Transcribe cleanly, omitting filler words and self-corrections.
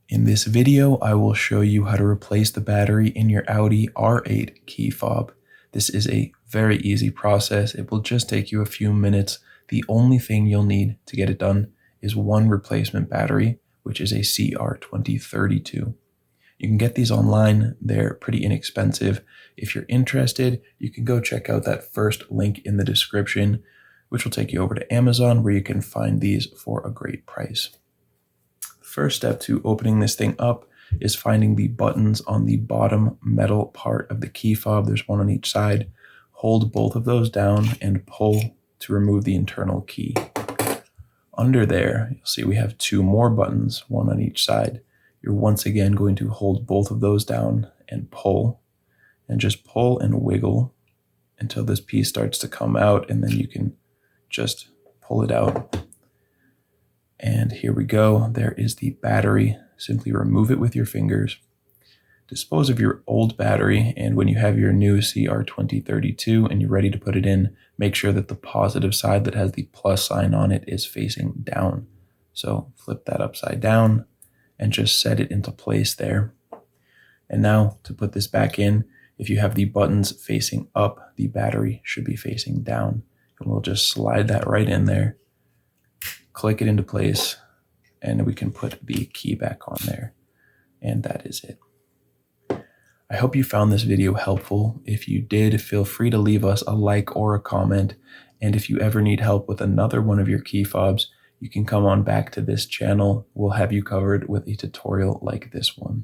In this video, I will show you how to replace the battery in your Audi R8 key fob. This is a very easy process. It will just take you a few minutes. The only thing you'll need to get it done is one replacement battery, which is a CR2032. You can get these online. They're pretty inexpensive. If you're interested, you can go check out that first link in the description, which will take you over to Amazon, where you can find these for a great price. First step to opening this thing up is finding the buttons on the bottom metal part of the key fob. There's one on each side. Hold both of those down and pull to remove the internal key. Under there, you'll see we have two more buttons, one on each side. You're once again going to hold both of those down and just pull and wiggle until this piece starts to come out, and then you can just pull it out. And here we go. There is the battery. Simply remove it with your fingers. Dispose of your old battery, and when you have your new CR2032 and you're ready to put it in, make sure that the positive side that has the plus sign on it is facing down. So flip that upside down and just set it into place there. And now to put this back in, if you have the buttons facing up, the battery should be facing down. And we'll just slide that right in there. Click it into place, and we can put the key back on there. And that is it. I hope you found this video helpful. If you did, feel free to leave us a like or a comment. And if you ever need help with another one of your key fobs, you can come on back to this channel. We'll have you covered with a tutorial like this one.